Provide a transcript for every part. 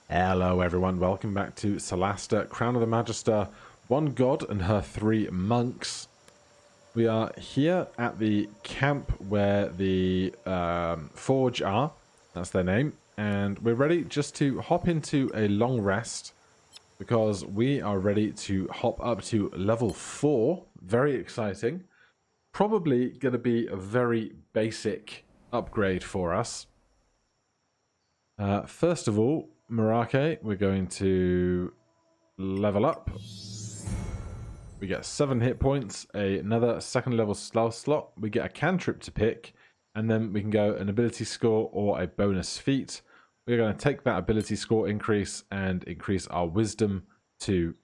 Hello everyone, welcome back to Solasta, Crown of the Magister, one god and her 3 monks. We are here at the camp where the Forge are, that's their name, and we're ready just to hop into a long rest because we are ready to hop up to level 4, very exciting. Probably going to be a very basic upgrade for us. First of all, Marake, we're going to level up. We get 7 hit points, another second level spell slot. We get a cantrip to pick, and then we can go an ability score or a bonus feat. We're going to take that ability score increase and increase our wisdom to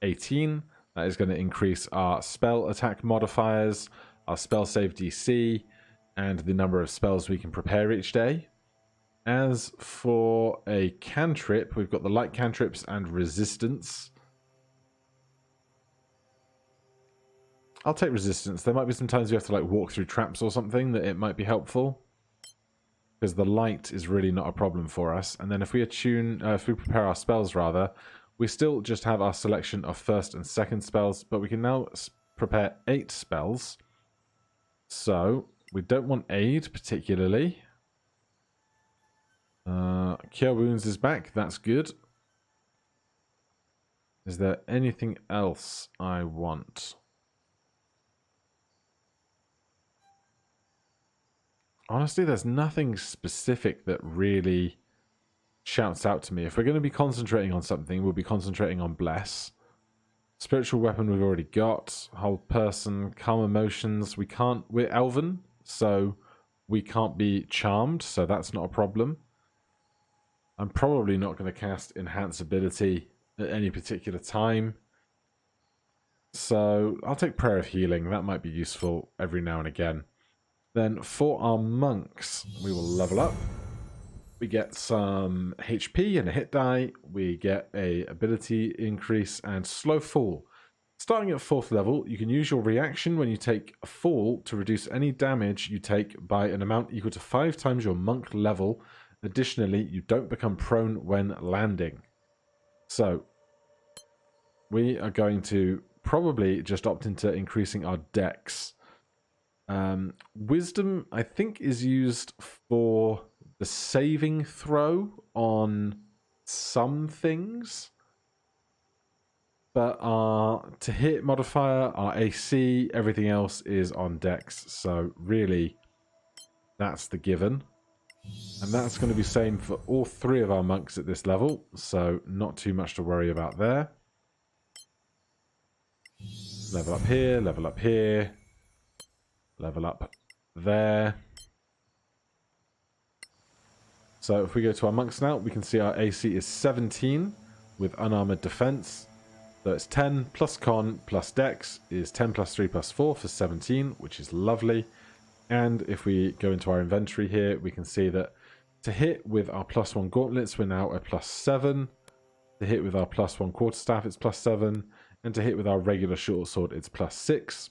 18. That is going to increase our spell attack modifiers, our spell save DC, and the number of spells we can prepare each day. As for a cantrip, we've got the light cantrips and resistance. I'll take resistance. There might be some times you have to like walk through traps or something that it might be helpful. Because the light is really not a problem for us. And then if we prepare our spells rather, we still just have our selection of first and second spells, but we can now prepare 8 spells. So we don't want aid particularly. Cure Wounds is back. That's good. Is there anything else I want? Honestly, there's nothing specific that really shouts out to me. If we're going to be concentrating on something, we'll be concentrating on Bless. Spiritual Weapon we've already got. Hold Person, Calm Emotions. We're Elven, so we can't be Charmed, so that's not a problem. I'm probably not going to cast Enhance Ability at any particular time. So I'll take Prayer of Healing. That might be useful every now and again. Then for our monks, we will level up. We get some HP and a hit die. We get a ability increase and slow fall. Starting at 4th level, you can use your reaction when you take a fall to reduce any damage you take by an amount equal to 5 times your monk level. Additionally, you don't become prone when landing. So, we are going to probably just opt into increasing our dex. Wisdom, I think, is used for the saving throw on some things. But our to hit modifier, our AC, everything else is on dex. So, really, that's the given. And that's going to be same for all 3 of our monks at this level, so not too much to worry about there. Level up here, level up here, level up there. So if we go to our monks now, we can see our AC is 17 with unarmored defense. So it's 10 plus con plus dex is 10 plus 3 plus 4 for 17, which is lovely. And if we go into our inventory here, we can see that to hit with our +1 gauntlets, we're now at +7. To hit with our +1 quarterstaff, it's +7. And to hit with our regular short sword, it's +6.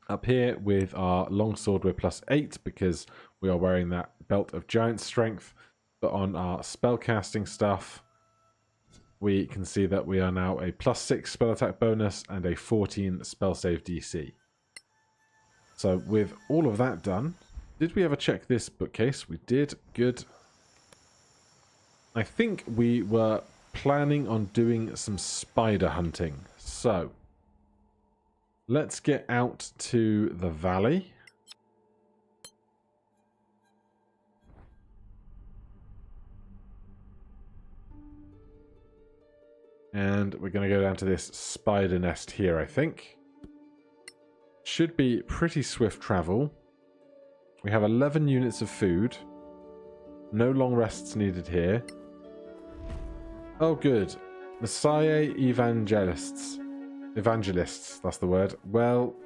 Up here with our longsword, we're +8 because we are wearing that belt of giant strength. But on our spellcasting stuff, we can see that we are now a +6 spell attack bonus and a 14 spell save DC. So with all of that done, did we ever check this bookcase? We did. Good. I think we were planning on doing some spider hunting. So let's get out to the valley. And we're going to go down to this spider nest here, I think. Should be pretty swift travel. We have 11 units of food. No long rests needed here. Oh, good. Messiah Evangelists. Evangelists, that's the word. Well,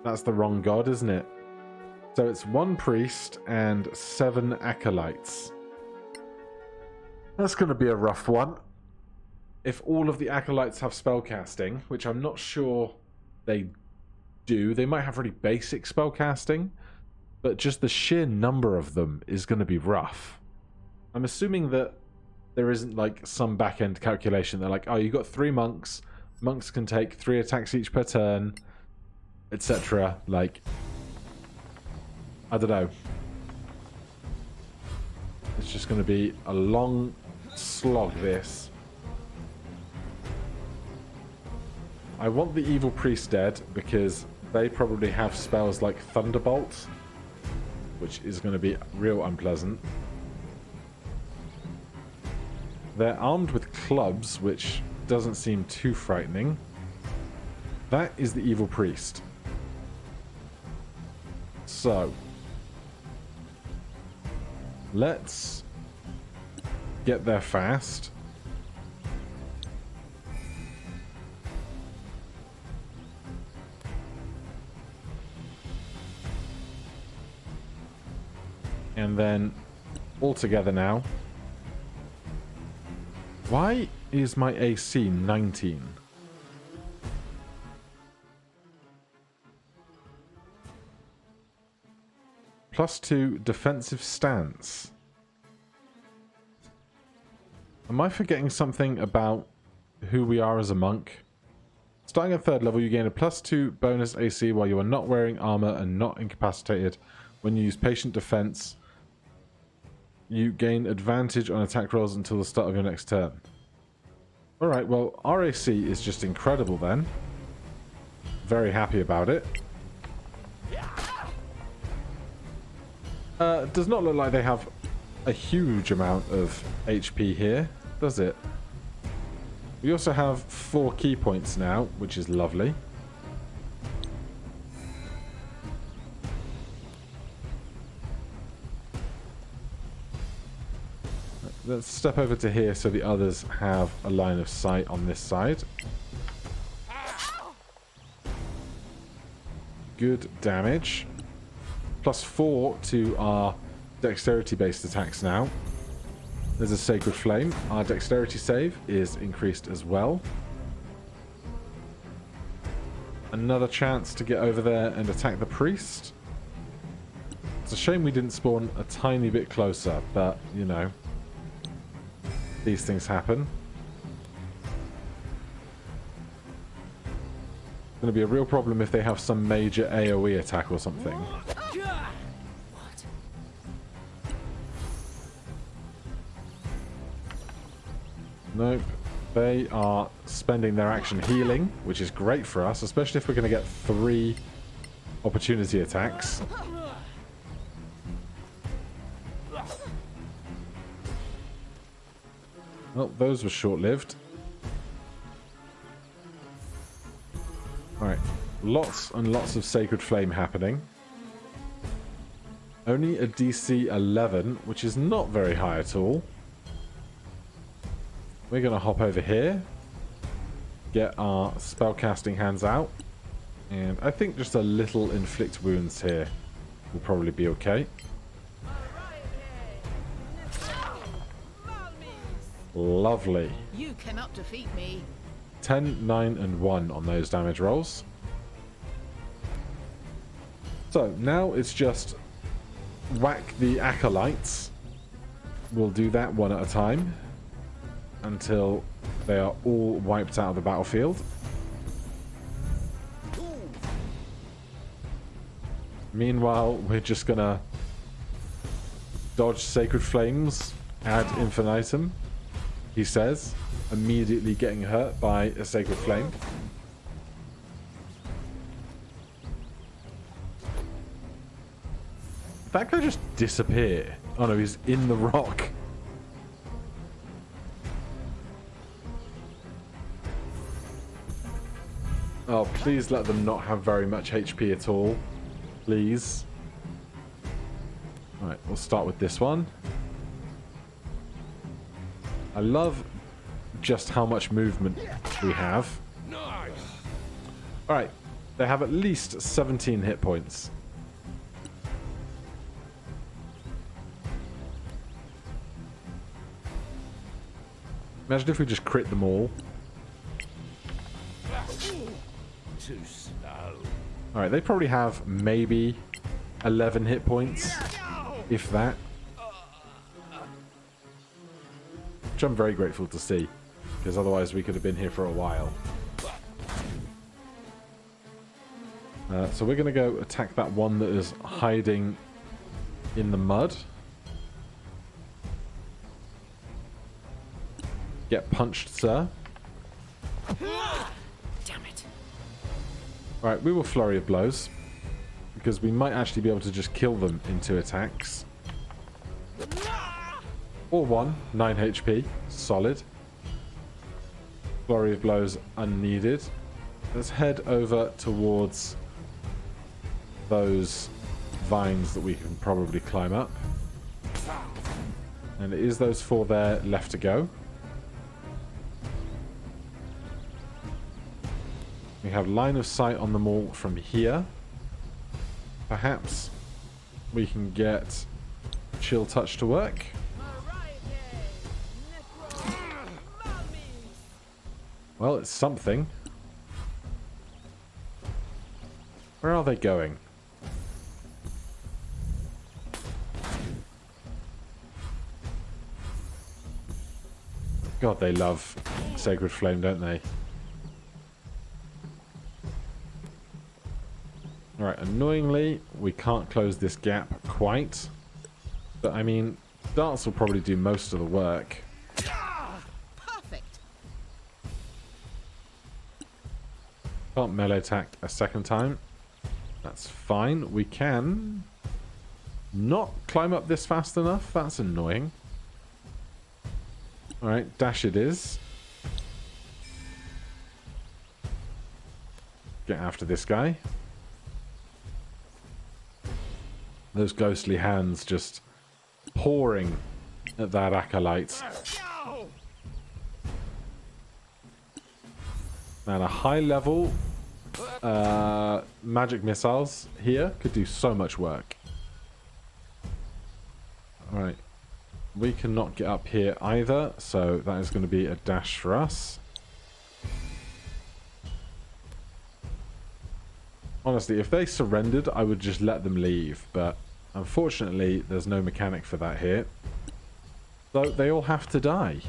that's the wrong god, isn't it? So it's 1 priest and 7 acolytes. That's going to be a rough one. If all of the acolytes have spellcasting, which I'm not sure they do. They might have really basic spellcasting, but just the sheer number of them is going to be rough. I'm assuming that there isn't like some back-end calculation. They're like, oh, you've got 3 monks. Monks can take 3 attacks each per turn, etc. Like, I don't know. It's just going to be a long slog, this. I want the Evil Priest dead because they probably have spells like Thunderbolt, which is going to be real unpleasant. They're armed with clubs, which doesn't seem too frightening. That is the Evil Priest. So, let's get there fast. And then all together now. Why is my AC 19? +2 defensive stance. Am I forgetting something about who we are as a monk? Starting at 3rd level, you gain a +2 bonus AC while you are not wearing armor and not incapacitated. When you use patient defense, you gain advantage on attack rolls until the start of your next turn. Alright, well, our AC is just incredible then. Very happy about it. Does not look like they have a huge amount of HP here, does it? We also have 4 key points now, which is lovely. Let's step over to here so the others have a line of sight on this side. Good damage. +4 to our dexterity-based attacks now. There's a Sacred Flame. Our dexterity save is increased as well. Another chance to get over there and attack the priest. It's a shame we didn't spawn a tiny bit closer, but, you know, these things happen. It's going to be a real problem if they have some major AoE attack or something. Nope. They are spending their action healing, which is great for us, especially if we're going to get 3 opportunity attacks. Well, those were short-lived. Alright. Lots and lots of Sacred Flame happening. Only a DC 11, which is not very high at all. We're going to hop over here. Get our spellcasting hands out. And I think just a little inflict wounds here will probably be okay. Lovely. You cannot defeat me. 10, 9, and 1 on those damage rolls. So now it's just whack the acolytes. We'll do that one at a time until they are all wiped out of the battlefield. Meanwhile, we're just gonna dodge Sacred Flames ad infinitum, he says, immediately getting hurt by a Sacred Flame. Did that guy just disappear? Oh no, he's in the rock. Oh, please let them not have very much HP at all. Please. Alright, we'll start with this one. I love just how much movement we have. Alright, they have at least 17 hit points. Imagine if we just crit them all. Too slow. Alright, they probably have maybe 11 hit points, if that. which I'm very grateful to see, because otherwise we could have been here for a while. So we're going to go attack that one that is hiding in the mud. Get punched, sir. Damn it. Alright, we will flurry of blows, because we might actually be able to just kill them in 2 attacks. Or 1, 9 HP, solid. Flurry of blows unneeded. Let's head over towards those vines that we can probably climb up. And it is those 4 there left to go. We have line of sight on them all from here. Perhaps we can get Chill Touch to work. Well, it's something. Where are they going? God, they love Sacred Flame, don't they? Alright, annoyingly, we can't close this gap quite. But, I mean, darts will probably do most of the work. Perfect. Can't melee attack a second time. That's fine. We can not climb up this fast enough. That's annoying. Alright, dash it is. Get after this guy. Those ghostly hands just pouring at that acolyte. And a high level magic missiles here could do so much work. Alright. We cannot get up here either, so that is going to be a dash for us. Honestly, if they surrendered, I would just let them leave, but unfortunately, there's no mechanic for that here. So they all have to die.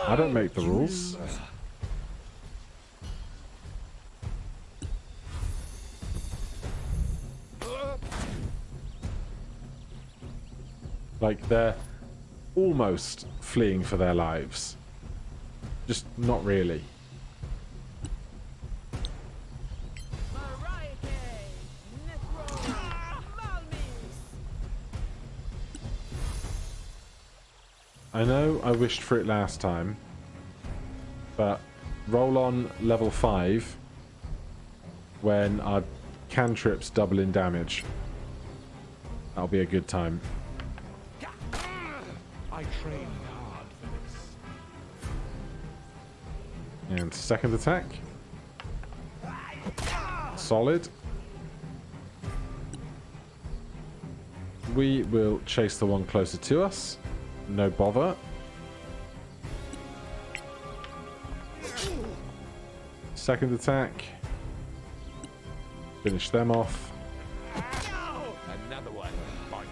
I don't make the rules. Like, they're almost fleeing for their lives. Just not really. I know I wished for it last time, but roll on level 5 when our cantrips double in damage. That'll be a good time. I trained hard for this. And second attack. Solid. We will chase the one closer to us. No bother. Second attack. Finish them off. Another one bites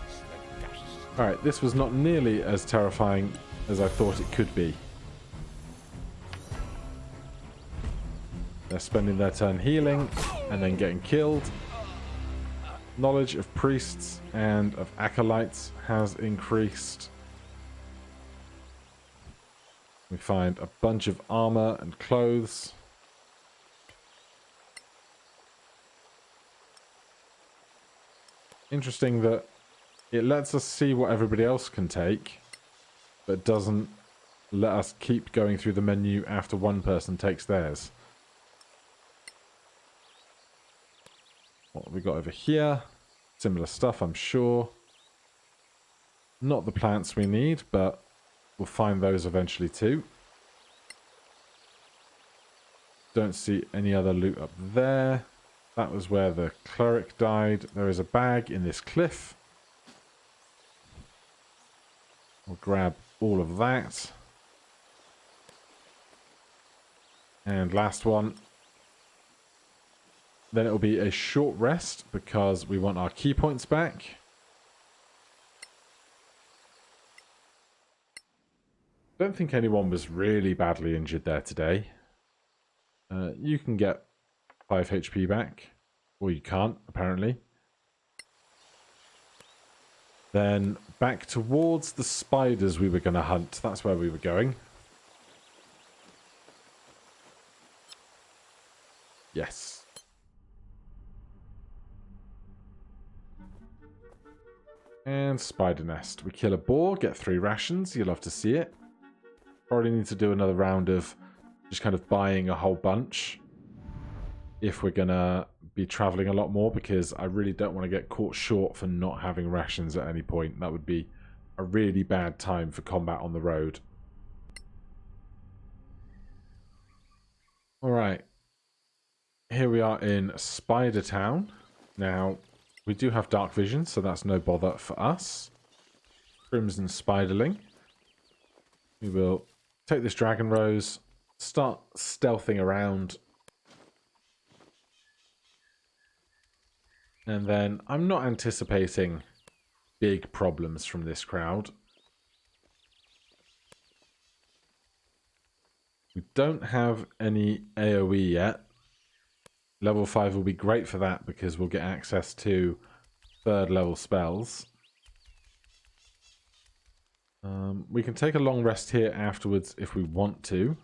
the dust. Alright, this was not nearly as terrifying as I thought it could be. They're spending their turn healing and then getting killed. Knowledge of priests and of acolytes has increased. We find a bunch of armor and clothes. Interesting that it lets us see what everybody else can take, but doesn't let us keep going through the menu after one person takes theirs. What have we got over here? Similar stuff, I'm sure. Not the plants we need, but we'll find those eventually too. Don't see any other loot up there. That was where the cleric died. There is a bag in this cliff. We'll grab all of that. And last one. Then it'll be a short rest because we want our key points back. Don't think anyone was really badly injured there today. You can get 5 HP back. Or you can't, apparently. Then back towards the spiders we were going to hunt. That's where we were going. Yes. And spider nest. We kill a boar, get 3 rations. You'll love to see it. Probably need to do another round of just kind of buying a whole bunch if we're going to be traveling a lot more, because I really don't want to get caught short for not having rations at any point. That would be a really bad time for combat on the road. Alright. Here we are in Spider Town. Now, we do have dark vision, so that's no bother for us. Crimson Spiderling. We will take this Dragon Rose, start stealthing around. And then I'm not anticipating big problems from this crowd. We don't have any AoE yet. Level 5 will be great for that because we'll get access to 3rd level spells. We can take a long rest here afterwards if we want to.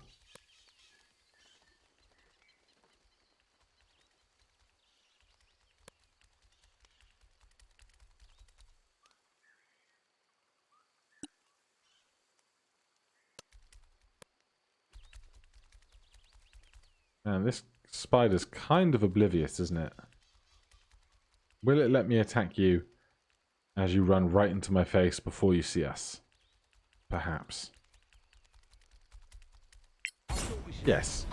Man, this spider's kind of oblivious, isn't it? Will it let me attack you as you run right into my face before you see us? Perhaps. Yes.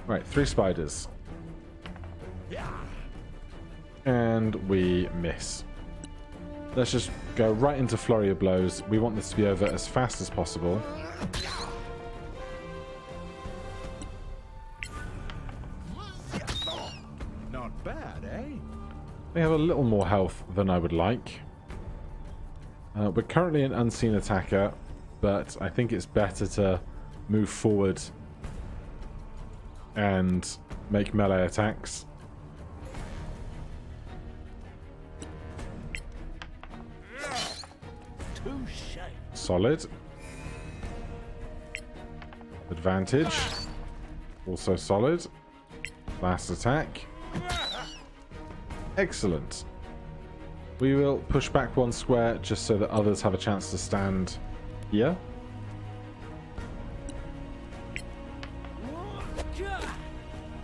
Right, 3 spiders. And we miss. Let's just go right into Flurry of Blows. We want this to be over as fast as possible. Not bad, eh? They have a little more health than I would like. We're currently an unseen attacker, but I think it's better to move forward and make melee attacks. Solid. Advantage. Also solid. Last attack. Excellent. We will push back 1 square just so that others have a chance to stand here.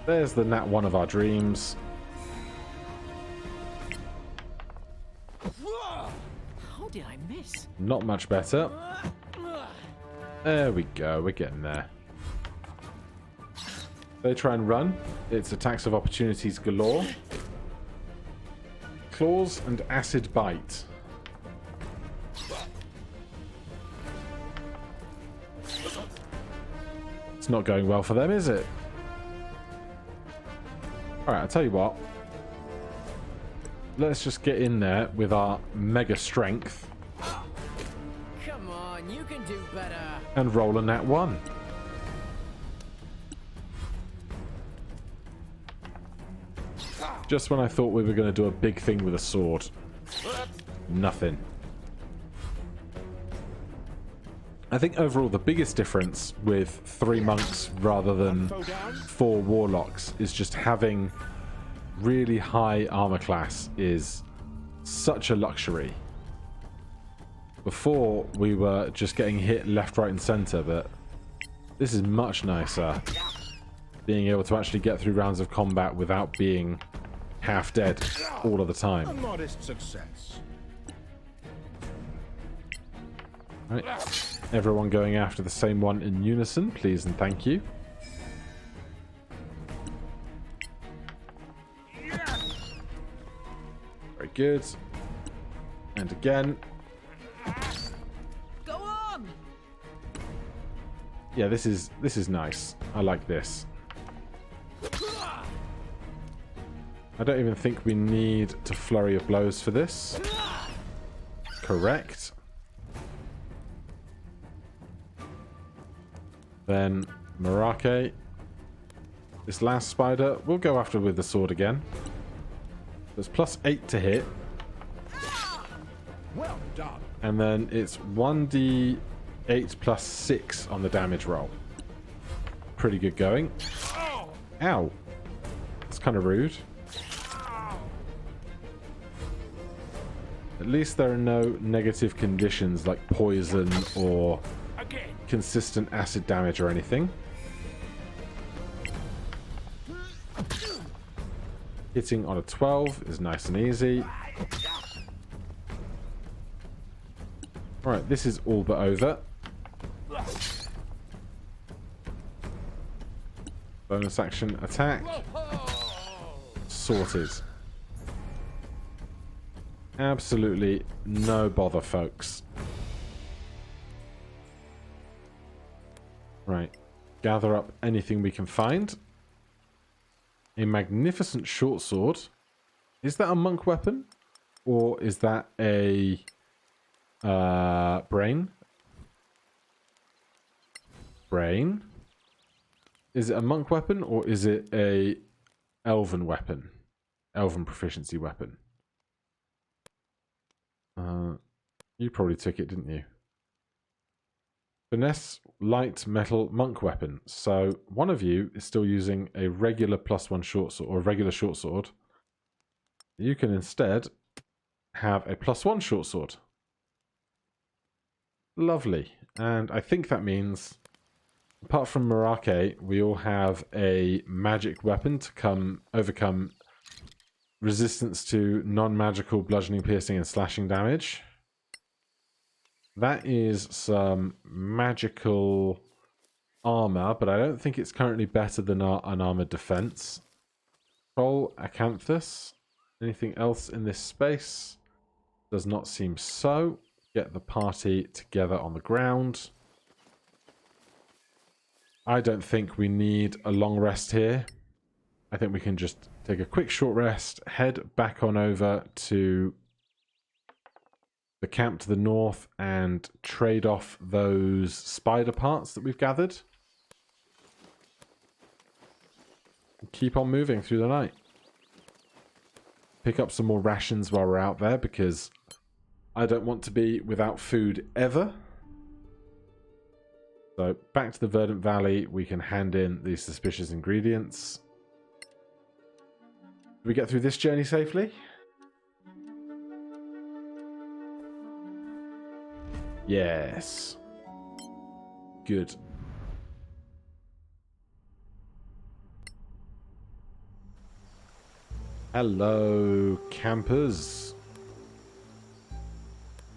There's the nat 1 of our dreams. How did I miss? Not much better. There we go, we're getting there. They try and run. It's attacks of opportunities galore. Claws and acid bite. It's not going well for them, is it? Alright, I'll tell you what. Let's just get in there with our mega strength. Come on, you can do better. And roll a nat 1. Just when I thought we were going to do a big thing with a sword. Nothing. I think overall the biggest difference with 3 monks rather than 4 warlocks is just having really high armor class is such a luxury. Before we were just getting hit left, right and center, but this is much nicer. Being able to actually get through rounds of combat without being half dead all of the time. A modest success. Right. Everyone going after the same one in unison, please and thank you. Very good. And again. Go on. Yeah, this is nice. I like this. I don't even think we need to flurry of blows for this. Correct. Then Marake. This last spider, we'll go after with the sword again. There's +8 to hit. Well done. And then it's 1d8 +6 on the damage roll. Pretty good going. Ow. It's kind of rude. At least there are no negative conditions like poison or consistent acid damage or anything. Hitting on a 12 is nice and easy. Alright, this is all but over. Bonus action attack. Sorted. Absolutely no bother, folks. Right. Gather up anything we can find. A magnificent short sword. Is that a monk weapon? Or is that a brain? Brain? Is it a monk weapon or is it a elven weapon? Elven proficiency weapon. You probably took it, didn't you? Finesse light metal monk weapon. So one of you is still using a regular +1 short sword or a regular short sword. You can instead have a +1 short sword. Lovely. And I think that means, apart from Marake, we all have a magic weapon to overcome resistance to non-magical bludgeoning, piercing, and slashing damage. That is some magical armor, but I don't think it's currently better than our unarmored defense. Troll Acanthus. Anything else in this space? Does not seem so. Get the party together on the ground. I don't think we need a long rest here. I think we can just take a quick short rest, head back on over to the camp to the north and trade off those spider parts that we've gathered. And keep on moving through the night. Pick up some more rations while we're out there because I don't want to be without food ever. So back to the Verdant Valley, we can hand in these suspicious ingredients. Did we get through this journey safely? Yes. Good. Hello, campers.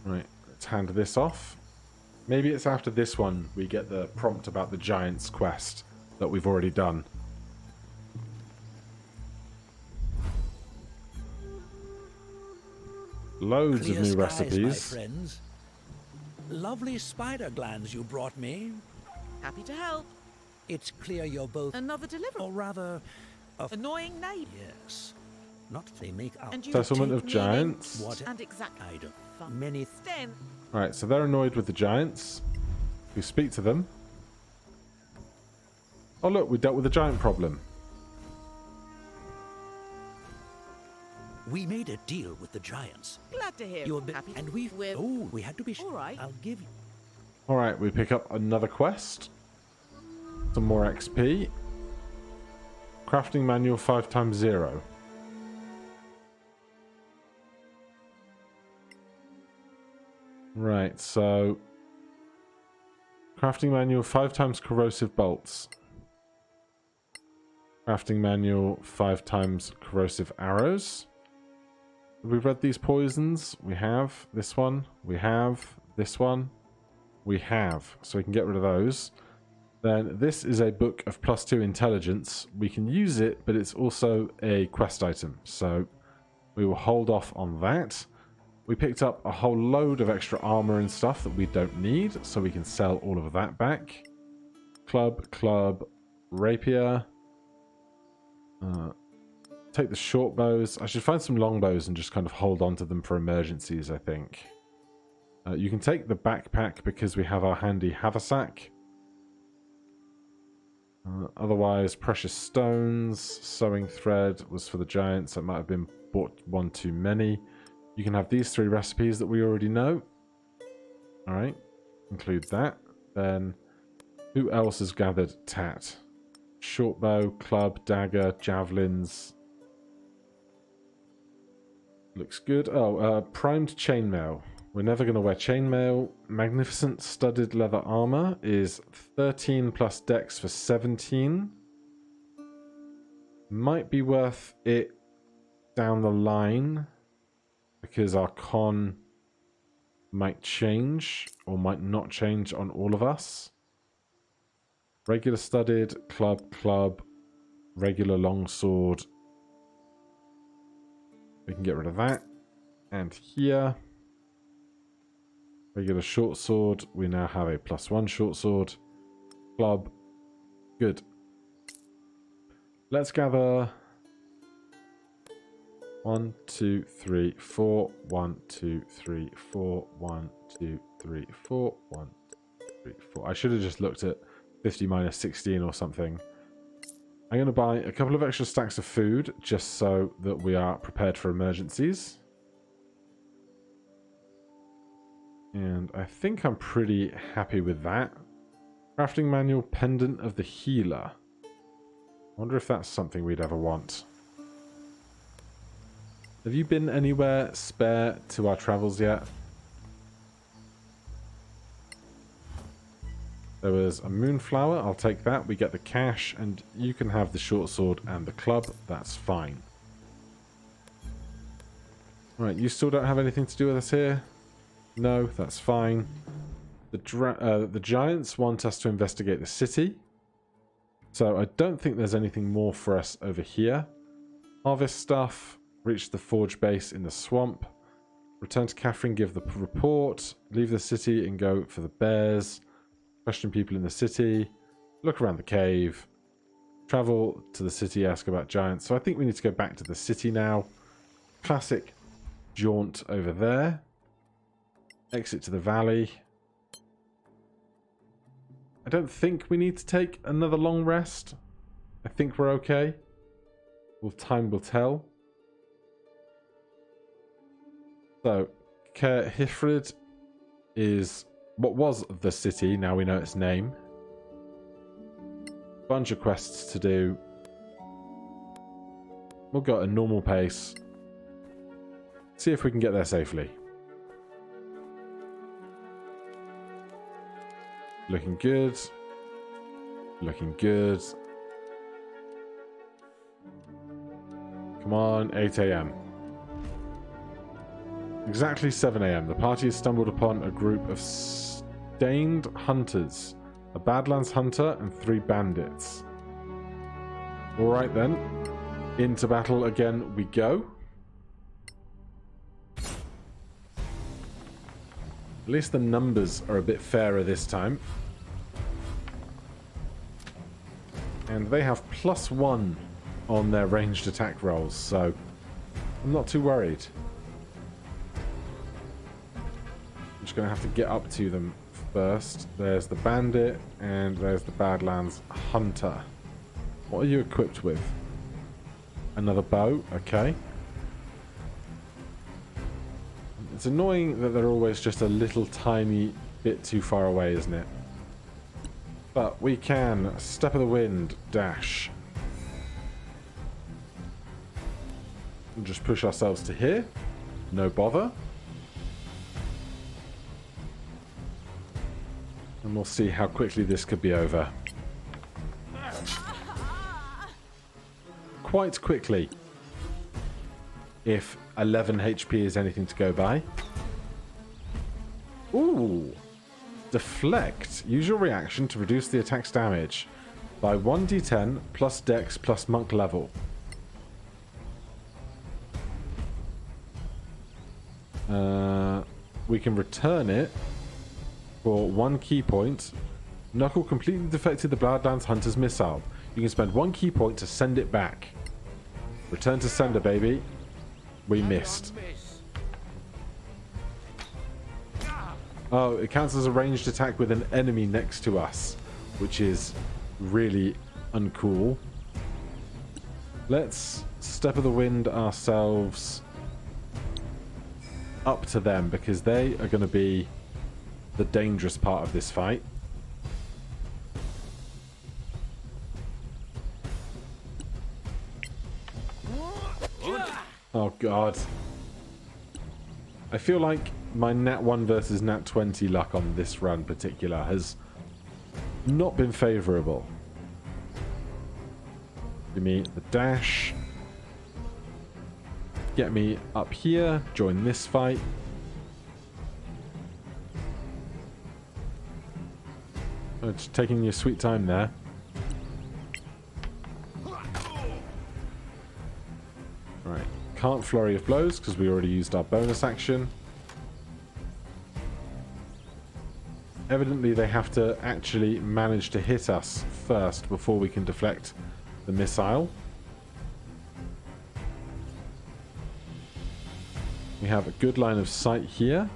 Right, let's hand this off. Maybe it's after this one we get the prompt about the Giants quest that we've already done. Loads Clear of new skies, recipes. my friends. Lovely spider glands you brought me. Happy to help. It's clear you're both, Another delivery. or rather, Annoying neighbor. yes, not they make out. And you Settlement take of meaning Giants. What? And exact. I don't. Fun. Many. Then Right, so they're annoyed with the Giants. We speak to them. Oh look, we dealt with the giant problem. We made a deal with the giants. glad to hear. You're bit, Happy and we. with. Oh, we had to be. All right. I'll give you. Alright, we pick up another quest. Some more XP. Crafting manual 5x0. Right, so crafting manual 5x corrosive bolts. Crafting manual 5x corrosive arrows. Have we read these poisons? We have this one. We have this one. We have. So we can get rid of those. Then this is a book of +2 intelligence. We can use it, but it's also a quest item. So we will hold off on that. We picked up a whole load of extra armor and stuff that we don't need, so we can sell all of that back. Club, rapier. Take the short bows. I should find some long bows and just kind of hold on to them for emergencies, I think. You can take the backpack because we have our handy haversack. Otherwise, precious stones, sewing thread was for the giants. That might have been bought one too many. You can have these 3 recipes that we already know. Alright, include that. Then, who else has gathered tat? Shortbow, club, dagger, javelins. Looks good. Oh, primed chainmail. We're never going to wear chainmail. Magnificent studded leather armor is 13 plus dex for 17. Might be worth it down the line because our con might change or might not change on all of us. Regular studded, club, regular longsword. We can get rid of that. And here, regular short sword. We now have a +1 short sword. Club. Good. Let's gather 1, 2, 3, 4. 1, 2, 3, 4. 1, 2, 3, 4. 1, 2, 3, 4. I should have just looked at 50 minus 16 or something. I'm going to buy a couple of extra stacks of food just so that we are prepared for emergencies. And I think I'm pretty happy with that. Crafting manual, pendant of the healer. I wonder if that's something we'd ever want. Have you been anywhere spare to our travels yet? There was a moonflower. I'll take that. We get the cash, and you can have the short sword and the club. That's fine. Right, you still don't have anything to do with us here? No, that's fine. The giants want us to investigate the city. So I don't think there's anything more for us over here. Harvest stuff. Reach the forge base in the swamp. Return to Catherine, give the report. Leave the city and go for the bears. Question people in the city. Look around the cave. Travel to the city, ask about giants. So I think we need to go back to the city now. Classic jaunt over there. Exit to the valley. I don't think we need to take another long rest. I think we're okay. Well, time will tell. So, Caer Hifrid is what was the city. Now we know its name. Bunch of quests to do. We'll go at a normal pace. See if we can get there safely. Looking good. Looking good. Come on, 8 AM. Exactly 7 AM. The party has stumbled upon a group of stained hunters. A Badlands hunter and 3 bandits. Alright then. Into battle again we go. At least the numbers are a bit fairer this time. And they have +1 on their ranged attack rolls, so I'm not too worried. I'm just going to have to get up to them first. There's the bandit and there's the Badlands hunter. What are you equipped with? Another bow, okay. It's annoying that they're always just a little tiny bit too far away, isn't it? But we can step of the wind, dash. And just push ourselves to here. No bother. And we'll see how quickly this could be over. Quite quickly. If 11 HP is anything to go by. Ooh. Deflect. Use your reaction to reduce the attack's damage by 1d10 plus dex plus monk level. We can return it for 1 key point. Knuckle completely deflected the Badlands Hunter's missile. You can spend 1 key point to send it back. Return to sender, baby. We missed. Oh, it counts as a ranged attack with an enemy next to us, which is really uncool. Let's Step of the Wind ourselves up to them, because they are going to be the dangerous part of this fight. Oh god. I feel like my nat 1 versus nat 20 luck on this run particular has not been favourable. Give me the dash. Get me up here, join this fight. Oh, just taking your sweet time there. Right, can't flurry of blows because we already used our bonus action. Evidently they have to actually manage to hit us first before we can deflect the missile. We have a good line of sight here.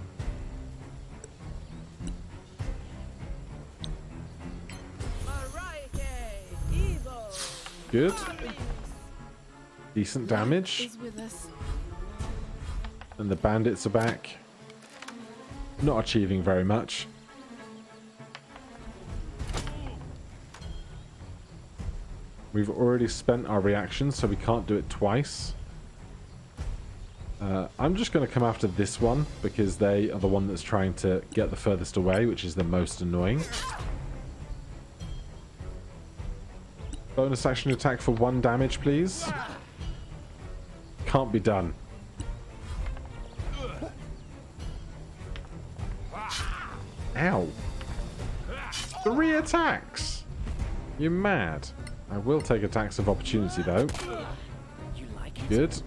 Good. Decent damage. And the bandits are back. Not achieving very much. We've already spent our reaction, so we can't do it twice. I'm just going to come after this one, because they are the one that's trying to get the furthest away, which is the most annoying. Bonus action attack for 1 damage, please. Can't be done. Ow. 3 attacks! You're mad. I will take attacks of opportunity, though. Good.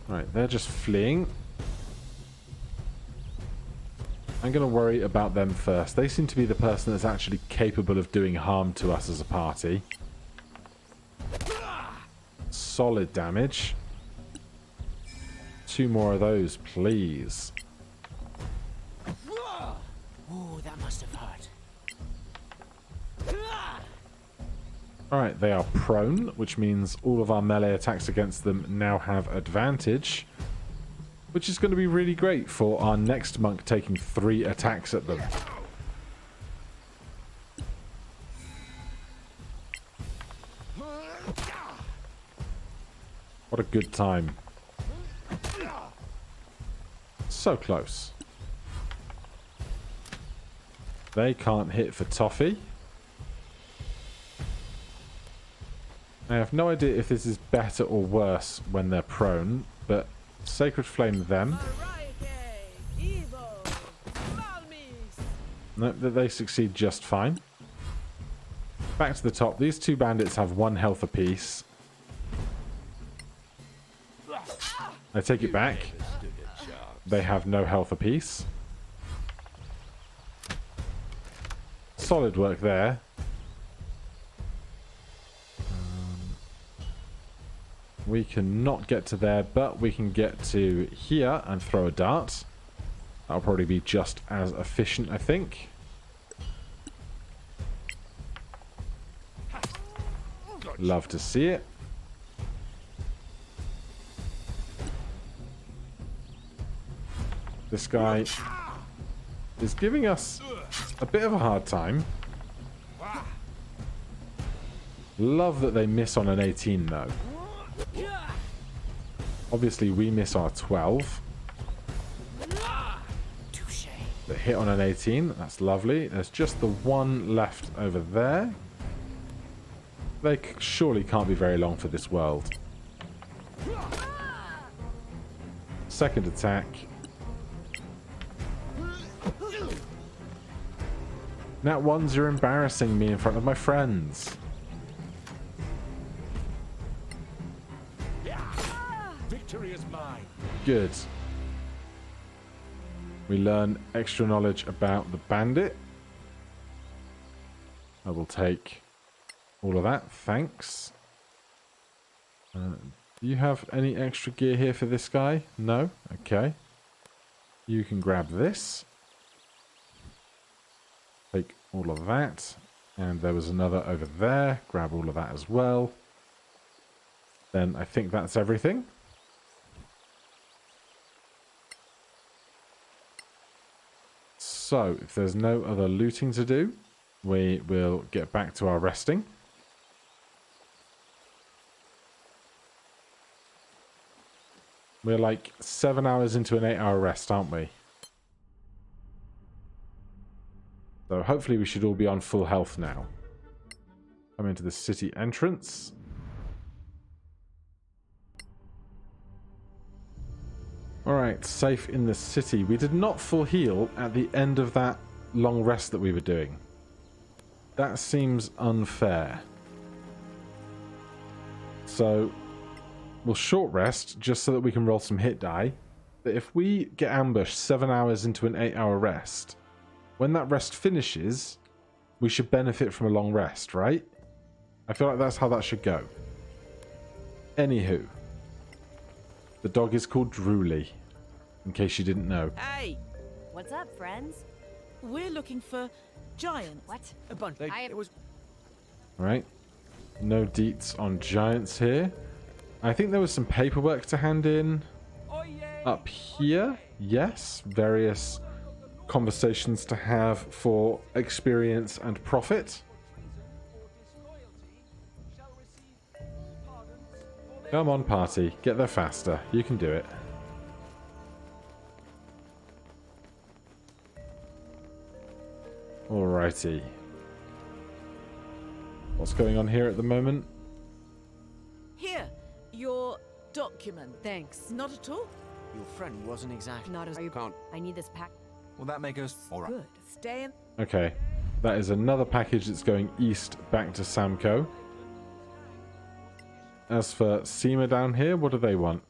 Right, they're just fleeing. I'm going to worry about them first. They seem to be the person that's actually capable of doing harm to us as a party. Solid damage. 2 more of those, please. Ooh, that must have hurt. Alright, they are prone, which means all of our melee attacks against them now have advantage, which is going to be really great for our next monk taking 3 attacks at them. What a good time. So close. They can't hit for toffee. I have no idea if this is better or worse when they're prone, but Sacred Flame them. No, they succeed just fine. Back to the top. These 2 bandits have 1 health apiece. I take it back. They have no health apiece. Solid work there. We cannot get to there, but we can get to here and throw a dart. That'll probably be just as efficient, I think. Love to see it. This guy is giving us a bit of a hard time. Love that they miss on an 18, though. Obviously, we miss our 12. But hit on an 18. That's lovely. There's just the 1 left over there. They surely can't be very long for this world. Second attack. Nat 1s, you're embarrassing me in front of my friends. Victory is mine. Good. We learn extra knowledge about the bandit. I will take all of that. Thanks. Do you have any extra gear here for this guy? No? Okay. You can grab this. all of that. And there was another over there. Grab all of that as well. Then I think that's everything. So, if there's no other looting to do, we will get back to our resting. We're like 7 hours into an 8-hour rest, aren't we? So hopefully we should all be on full health now. Come into the city entrance. Alright, safe in the city. We did not full heal at the end of that long rest that we were doing. That seems unfair. So, we'll short rest just so that we can roll some hit die. But if we get ambushed 7 hours into an 8-hour rest, when that rest finishes, we should benefit from a long rest, right? I feel like that's how that should go. Anywho. The dog is called Drooly, in case you didn't know. Hey, What's up, friends? we're looking for giants. What? A bunch. It was. Right. No deets on giants here. I think there was some paperwork to hand in up here. Yes. Various conversations to have for experience and profit. Come on, party. Get there faster. You can do it. Alrighty. What's going on here at the moment? Here, your document. Thanks. Not at all. Your friend wasn't exactly. Not as You can't. I need this pack. Will that make us all right? Good. Stay in. Okay. That is another package that's going east back to Samco. As for Seema down here, what do they want?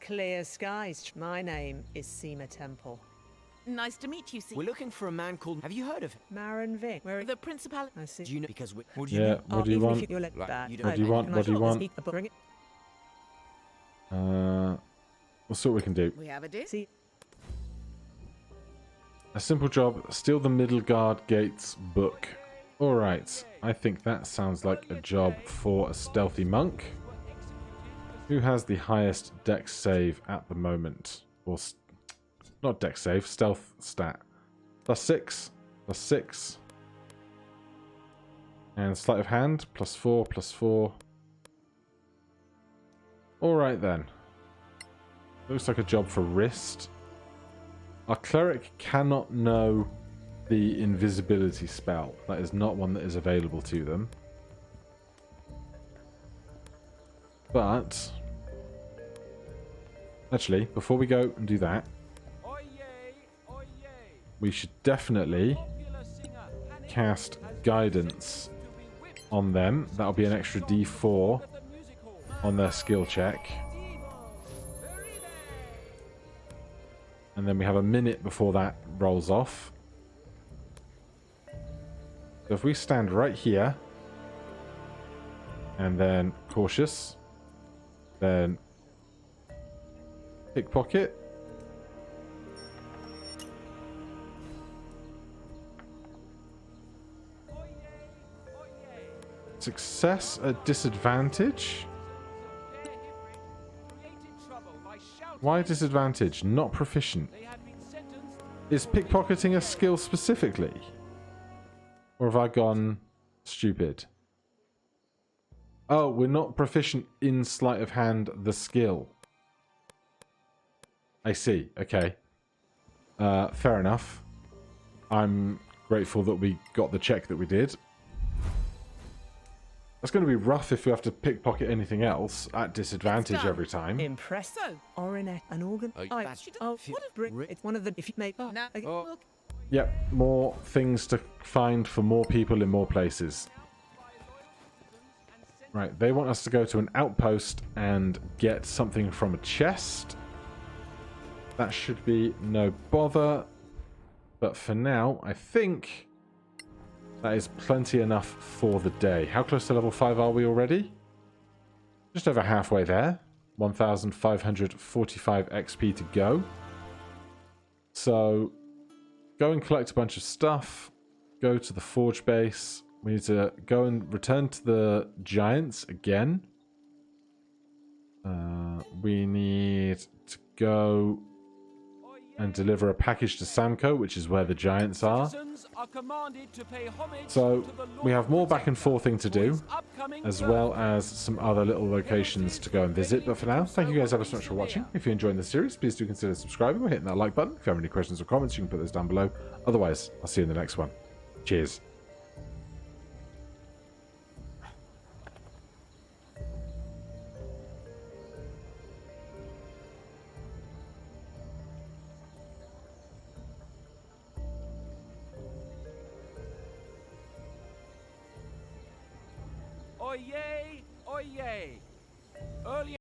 Clear skies. My name is Seema Temple. Nice to meet you, see. We're looking for a man called. Have you heard of him? Marin Vic. Where are The principal. I see. Do you know? Because we. What Yeah, what do you even want? if you're like Like, that. you don't- What do you want? Can I What do you shop want? speak the book? Bring it. We'll see what we can do. We have a deal. See, A simple job, steal the Middle Guard Gates book. Alright, I think that sounds like a job for a stealthy monk. Who has the highest dex save at the moment? Or, not dex save, stealth stat. +6, +6. And sleight of hand, +4, +4. Alright then. Looks like a job for wrist. Our cleric cannot know the invisibility spell. That is not one that is available to them. But actually, before we go and do that, we should definitely cast guidance on them. That'll be an extra D4 on their skill check. And then we have a minute before that rolls off. So if we stand right here, and then cautious, then pickpocket. Success at disadvantage? Why disadvantage? Not proficient. Is pickpocketing a skill specifically? Or have I gone stupid? Oh, we're not proficient in sleight of hand, the skill. I see. Okay. Fair enough. I'm grateful that we got the check that we did. That's going to be rough if we have to pickpocket anything else at disadvantage every time. impress. So, Orinek, an organ. Oh, I. that's- Oh, Phew. what a brick. It's one of the. If you make. now, Okay, Oh. look. Yep, more things to find for more people in more places. Right, they want us to go to an outpost and get something from a chest. That should be no bother. But for now, I think that is plenty enough for the day. How close to level 5 are we already? Just over halfway there. 1,545 XP to go. So go and collect a bunch of stuff. Go to the forge base. We need to go and return to the giants again. We need to go and deliver a package to Samco, which is where the giants are. So we have more back and forthing to do, as well as some other little locations to go and visit. But for now, thank you guys ever so much for watching. If you're enjoying the series, please do consider subscribing or hitting that like button. If you have any questions or comments, you can put those down below. Otherwise, I'll see you in the next one. Cheers. Oyez! Oyez! Early